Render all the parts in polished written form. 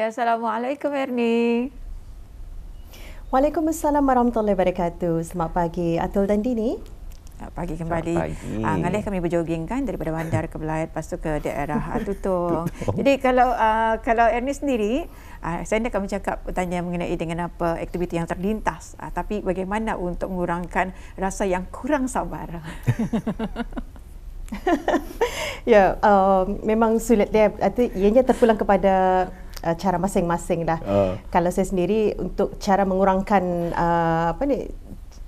Ya, Assalamualaikum Ernie. Waalaikumsalam warahmatullahi wabarakatuh. Selamat pagi Atul dan Dini. Pagi kembali. Ngalih kami berjoging kan daripada bandar ke Belait, lepas tu ke daerah Tutong. Jadi kalau Ernie sendiri, saya nak kami cakap bertanya mengenai dengan apa aktiviti yang terlintas. Tapi bagaimana untuk mengurangkan rasa yang kurang sabar? Ya, memang sulit dia. Ianya terpulang kepada cara masing-masing lah. Kalau saya sendiri untuk cara mengurangkan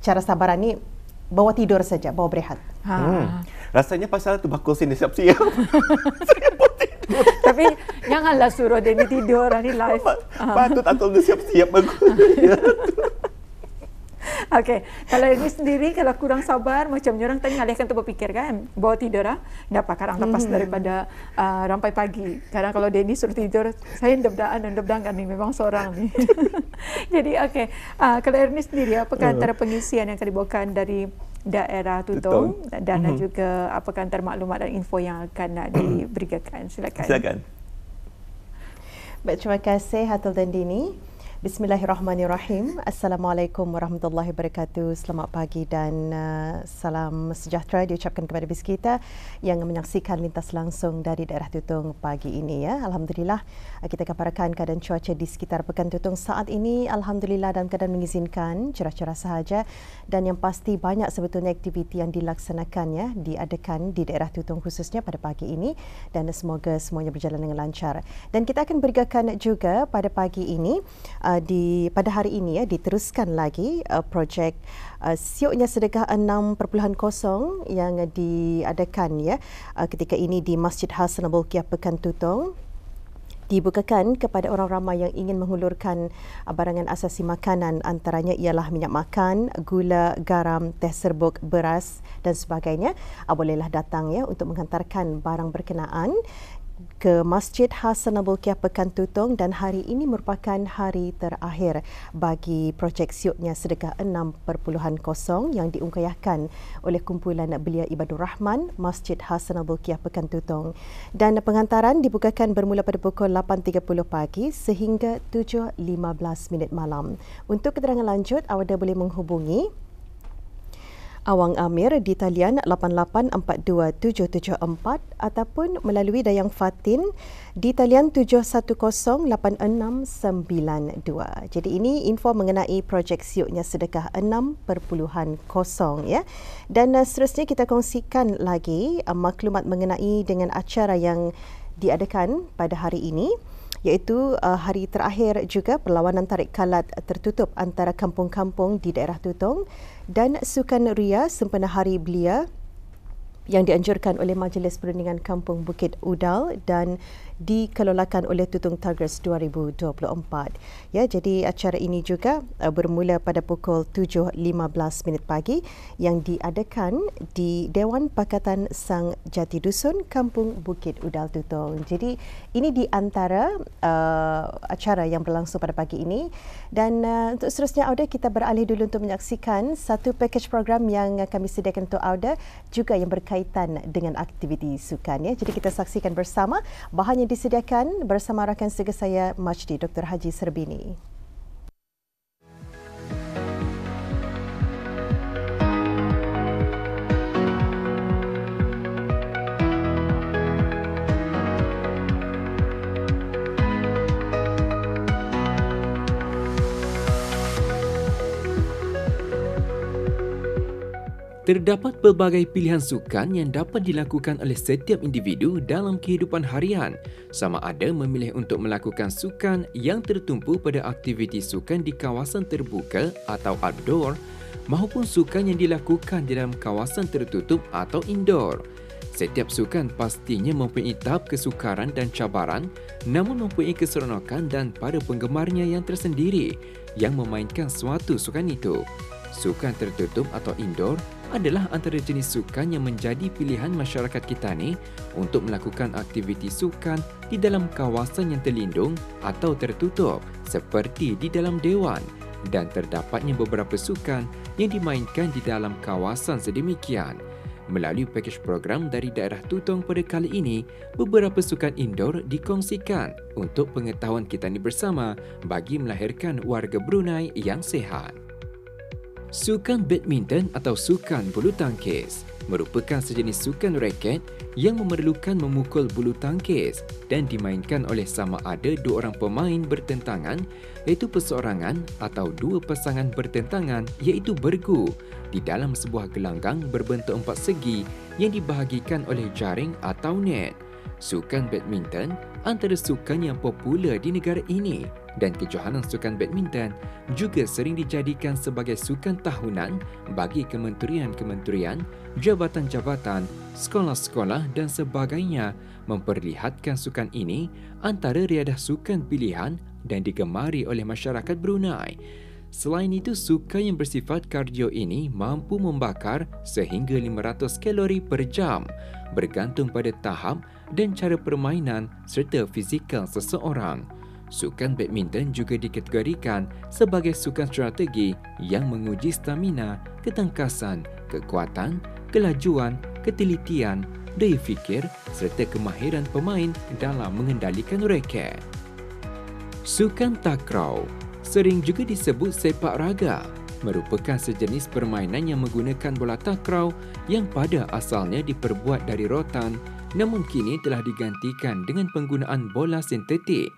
cara sabaran ni, bawa tidur saja, bawa berehat. Rasanya pasal tu bakul sini siap-siap. Saya pun tidur. Tapi janganlah suruh dia tidur ni live. Patut atau dia siap-siap bagus. Okey, kalau ini sendiri kalau kurang sabar macam orang tadi ngalihkan tu berfikir kan, bawa tidur dapat karang lepas daripada rampai pagi. Kadang kalau Denny suruh tidur, saya ndebdaan kan ni memang seorang ni. Jadi okey, kalau Ernie sendiri apakah antara pengisian yang akan dibawakan dari daerah Tutong dan juga apakah antara maklumat dan info yang akan diberikan? Silakan. Baik, terima kasih Atul dan Dini. Bismillahirrahmanirrahim. Assalamualaikum warahmatullahi wabarakatuh. Selamat pagi dan salam sejahtera diucapkan kepada bis kita yang menyaksikan lintas langsung dari daerah Tutong pagi ini ya. Alhamdulillah kita kabarkan keadaan cuaca di sekitar Pekan Tutong saat ini alhamdulillah dalam keadaan mengizinkan cerah-cerah sahaja, dan yang pasti banyak sebetulnya aktiviti yang dilaksanakan ya, diadakan di daerah Tutong khususnya pada pagi ini, dan semoga semuanya berjalan dengan lancar. Dan kita akan berikan juga pada pagi ini pada hari ini ya, diteruskan lagi projek siuknya sedekah 6.0 yang diadakan ya ketika ini di Masjid Hasan Bolkiah Pekan Tutong, dibukakan kepada orang ramai yang ingin menghulurkan barangan asasi makanan, antaranya ialah minyak makan, gula, garam, teh serbuk, beras dan sebagainya. Bolehlah datang ya untuk menghantarkan barang berkenaan ke Masjid Hasan Bolkiah Pekan Tutong, dan hari ini merupakan hari terakhir bagi projek siuknya sedekah 6.0 yang diungkayahkan oleh kumpulan Belia Ibadur Rahman Masjid Hasan Bolkiah Pekan Tutong, dan penghantaran dibukakan bermula pada pukul 8.30 pagi sehingga 7.15 malam. Untuk keterangan lanjut anda boleh menghubungi Awang Amir di talian 88427774 ataupun melalui Dayang Fatin di talian 7108692. Jadi ini info mengenai projek siuknya sedekah 6.0 ya. Dan seterusnya kita kongsikan lagi maklumat mengenai dengan acara yang diadakan pada hari ini, iaitu hari terakhir juga perlawanan tarik kalat tertutup antara kampung-kampung di daerah Tutong dan Sukan Ria sempena Hari Belia yang dianjurkan oleh Majlis Perundingan Kampung Bukit Udal dan dikelolakan oleh Tutong Tigers 2024. Ya, jadi acara ini juga bermula pada pukul 7.15 pagi yang diadakan di Dewan Pakatan Sang Jati Dusun Kampung Bukit Udal Tutong. Jadi ini di antara acara yang berlangsung pada pagi ini, dan untuk seterusnya Auda, kita beralih dulu untuk menyaksikan satu pakej program yang kami sediakan untuk Auda juga yang berkaitan dengan aktiviti sukan ya. Jadi kita saksikan bersama bahan yang disediakan bersama rakan sega saya Majdi Dr. Haji Serbini. Terdapat pelbagai pilihan sukan yang dapat dilakukan oleh setiap individu dalam kehidupan harian, sama ada memilih untuk melakukan sukan yang tertumpu pada aktiviti sukan di kawasan terbuka atau outdoor, maupun sukan yang dilakukan di dalam kawasan tertutup atau indoor. Setiap sukan pastinya mempunyai tahap kesukaran dan cabaran, namun mempunyai keseronokan dan para penggemarnya yang tersendiri yang memainkan suatu sukan itu. Sukan tertutup atau indoor adalah antara jenis sukan yang menjadi pilihan masyarakat kita ni untuk melakukan aktiviti sukan di dalam kawasan yang terlindung atau tertutup seperti di dalam dewan, dan terdapatnya beberapa sukan yang dimainkan di dalam kawasan sedemikian. Melalui pakej program dari daerah Tutong pada kali ini, beberapa sukan indoor dikongsikan untuk pengetahuan kita ni bersama bagi melahirkan warga Brunei yang sihat. Sukan badminton atau sukan bulu tangkis merupakan sejenis sukan raket yang memerlukan memukul bulu tangkis dan dimainkan oleh sama ada dua orang pemain bertentangan, iaitu perseorangan atau dua pasangan bertentangan iaitu bergu di dalam sebuah gelanggang berbentuk empat segi yang dibahagikan oleh jaring atau net. Sukan badminton antara sukan yang popular di negara ini dan kejohanan sukan badminton juga sering dijadikan sebagai sukan tahunan bagi kementerian-kementerian, jabatan-jabatan, sekolah-sekolah dan sebagainya, memperlihatkan sukan ini antara riadah sukan pilihan dan digemari oleh masyarakat Brunei. Selain itu, sukan yang bersifat kardio ini mampu membakar sehingga 500 kalori per jam bergantung pada tahap dan cara permainan serta fizikal seseorang. Sukan badminton juga dikategorikan sebagai sukan strategi yang menguji stamina, ketangkasan, kekuatan, kelajuan, ketelitian, daya fikir serta kemahiran pemain dalam mengendalikan raket. Sukan takraw, sering juga disebut sepak raga, merupakan sejenis permainan yang menggunakan bola takraw yang pada asalnya diperbuat dari rotan, namun kini telah digantikan dengan penggunaan bola sintetik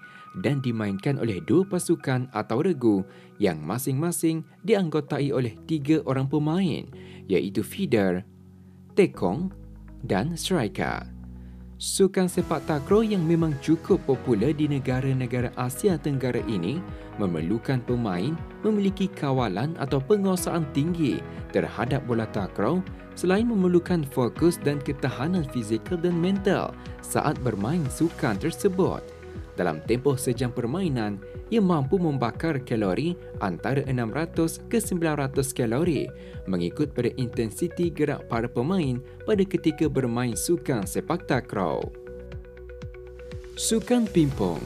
dan dimainkan oleh dua pasukan atau regu yang masing-masing dianggotai oleh 3 orang pemain, iaitu feeder, tekong dan striker. Sukan sepak takraw yang memang cukup popular di negara-negara Asia Tenggara ini memerlukan pemain memiliki kawalan atau penguasaan tinggi terhadap bola takraw selain memerlukan fokus dan ketahanan fizikal dan mental saat bermain sukan tersebut. Dalam tempoh sejam permainan, ia mampu membakar kalori antara 600 ke 900 kalori mengikut pada intensiti gerak para pemain pada ketika bermain sukan sepak takraw. Sukan pingpong,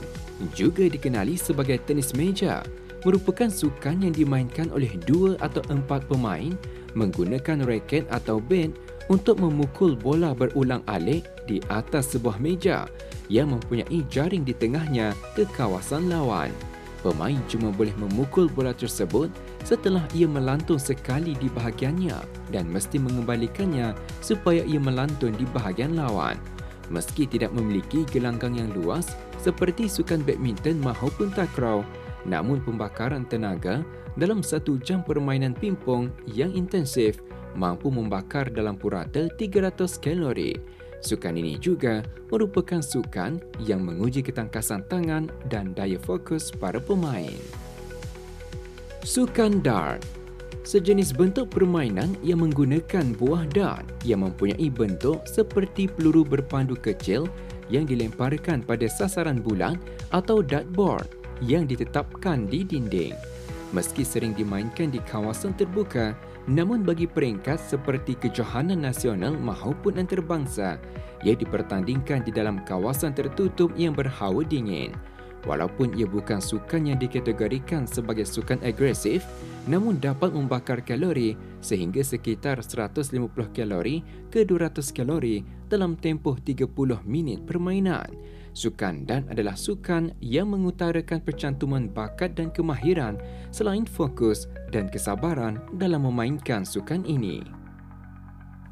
juga dikenali sebagai tenis meja, merupakan sukan yang dimainkan oleh 2 atau 4 pemain menggunakan raket atau bat untuk memukul bola berulang-alik di atas sebuah meja yang mempunyai jaring di tengahnya ke kawasan lawan. Pemain cuma boleh memukul bola tersebut setelah ia melantun sekali di bahagiannya dan mesti mengembalikannya supaya ia melantun di bahagian lawan. Meski tidak memiliki gelanggang yang luas seperti sukan badminton maupun takraw, namun pembakaran tenaga dalam 1 jam permainan pingpong yang intensif mampu membakar dalam purata 300 kalori. Sukan ini juga merupakan sukan yang menguji ketangkasan tangan dan daya fokus para pemain. Sukan dart, sejenis bentuk permainan yang menggunakan buah dart yang mempunyai bentuk seperti peluru berpandu kecil yang dilemparkan pada sasaran bulat atau dartboard yang ditetapkan di dinding. Meski sering dimainkan di kawasan terbuka, namun bagi peringkat seperti kejohanan nasional maupun antarabangsa, ia dipertandingkan di dalam kawasan tertutup yang berhawa dingin. Walaupun ia bukan sukan yang dikategorikan sebagai sukan agresif, namun dapat membakar kalori sehingga sekitar 150 kalori ke 200 kalori dalam tempoh 30 minit permainan. Sukan dart adalah sukan yang mengutarakan percantuman bakat dan kemahiran selain fokus dan kesabaran dalam memainkan sukan ini.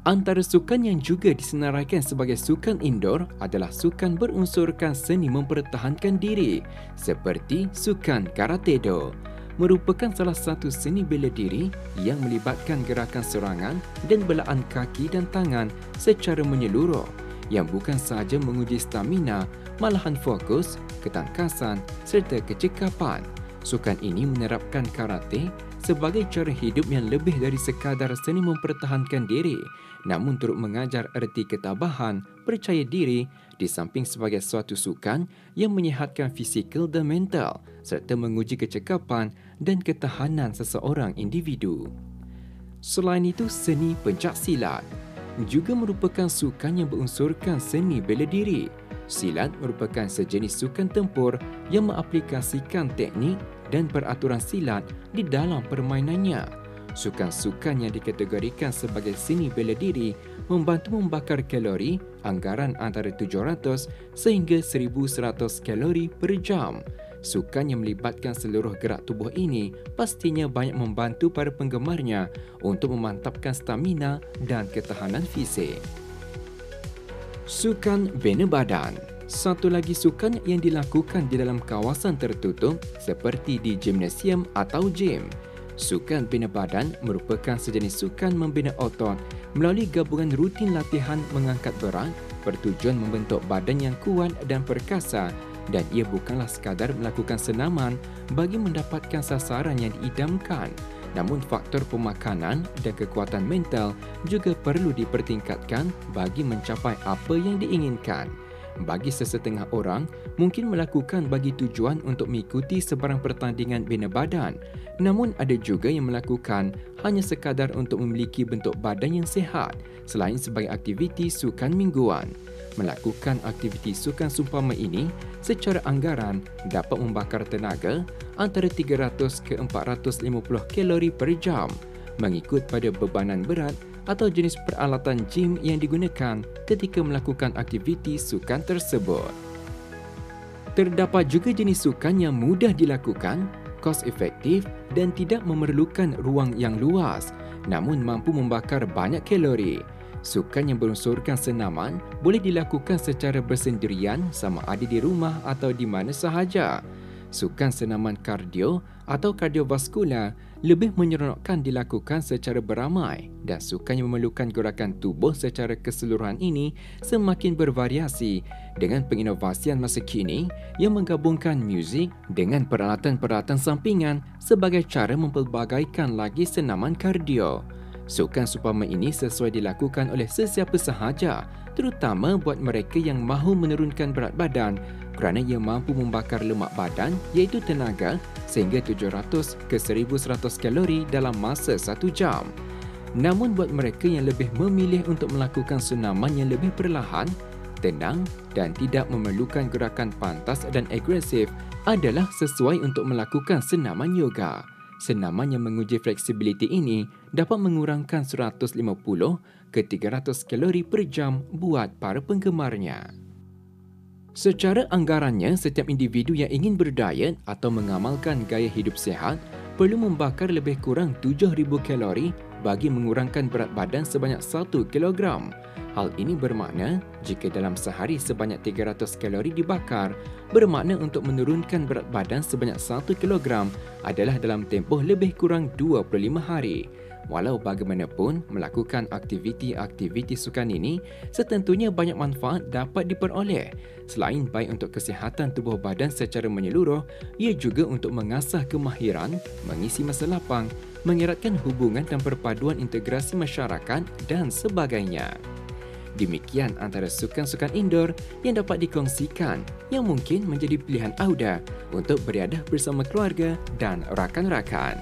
Antara sukan yang juga disenaraikan sebagai sukan indoor adalah sukan berunsurkan seni mempertahankan diri seperti sukan karate do. Merupakan salah satu seni bela diri yang melibatkan gerakan serangan dan belaan kaki dan tangan secara menyeluruh yang bukan sahaja menguji stamina, malahan fokus, ketangkasan serta kecekapan. Sukan ini menerapkan karate sebagai cara hidup yang lebih dari sekadar seni mempertahankan diri, namun turut mengajar erti ketabahan, percaya diri di samping sebagai suatu sukan yang menyihatkan fizikal dan mental serta menguji kecekapan dan ketahanan seseorang individu. Selain itu, seni pencaksilat juga merupakan sukan yang berunsurkan seni bela diri. Silat merupakan sejenis sukan tempur yang mengaplikasikan teknik dan peraturan silat di dalam permainannya. Sukan-sukan yang dikategorikan sebagai seni bela diri membantu membakar kalori anggaran antara 700 sehingga 1100 kalori per jam. Sukan yang melibatkan seluruh gerak tubuh ini pastinya banyak membantu para penggemarnya untuk memantapkan stamina dan ketahanan fisik. Sukan bina badan. Satu lagi sukan yang dilakukan di dalam kawasan tertutup seperti di gimnasium atau gym. Sukan bina badan merupakan sejenis sukan membina otot melalui gabungan rutin latihan mengangkat berat bertujuan membentuk badan yang kuat dan perkasa, dan ia bukanlah sekadar melakukan senaman bagi mendapatkan sasaran yang diidamkan. Namun faktor pemakanan dan kekuatan mental juga perlu dipertingkatkan bagi mencapai apa yang diinginkan. Bagi sesetengah orang, mungkin melakukan bagi tujuan untuk mengikuti sebarang pertandingan bina badan. Namun ada juga yang melakukan hanya sekadar untuk memiliki bentuk badan yang sihat selain sebagai aktiviti sukan mingguan. Melakukan aktiviti sukan seumpama ini secara anggaran dapat membakar tenaga antara 300 ke 450 kalori per jam mengikut pada bebanan berat atau jenis peralatan gym yang digunakan ketika melakukan aktiviti sukan tersebut. Terdapat juga jenis sukan yang mudah dilakukan, kos efektif dan tidak memerlukan ruang yang luas namun mampu membakar banyak kalori. Sukan yang berunsurkan senaman boleh dilakukan secara bersendirian sama ada di rumah atau di mana sahaja. Sukan senaman kardio atau kardiovaskular lebih menyeronokkan dilakukan secara beramai, dan sukan yang memerlukan gerakan tubuh secara keseluruhan ini semakin bervariasi dengan penginovasian masa kini yang menggabungkan muzik dengan peralatan-peralatan sampingan sebagai cara mempelbagaikan lagi senaman kardio. Sukan seumpama ini sesuai dilakukan oleh sesiapa sahaja, terutama buat mereka yang mahu menurunkan berat badan kerana ia mampu membakar lemak badan iaitu tenaga sehingga 700 ke 1100 kalori dalam masa 1 jam. Namun buat mereka yang lebih memilih untuk melakukan senaman yang lebih perlahan, tenang dan tidak memerlukan gerakan pantas dan agresif adalah sesuai untuk melakukan senaman yoga. Senaman yang menguji fleksibiliti ini dapat mengurangkan 150 ke 300 kalori per jam buat para penggemarnya. Secara anggarannya, setiap individu yang ingin berdiet atau mengamalkan gaya hidup sihat perlu membakar lebih kurang 7,000 kalori bagi mengurangkan berat badan sebanyak 1 kilogram. Hal ini bermakna jika dalam sehari sebanyak 300 kalori dibakar, bermakna untuk menurunkan berat badan sebanyak 1 kilogram adalah dalam tempoh lebih kurang 25 hari. Walau bagaimanapun, melakukan aktiviti-aktiviti sukan ini setentunya banyak manfaat dapat diperoleh. Selain baik untuk kesihatan tubuh badan secara menyeluruh, ia juga untuk mengasah kemahiran, mengisi masa lapang, mengeratkan hubungan dan perpaduan integrasi masyarakat dan sebagainya. Demikian antara sukan-sukan indoor yang dapat dikongsikan yang mungkin menjadi pilihan Auda untuk beriadah bersama keluarga dan rakan-rakan.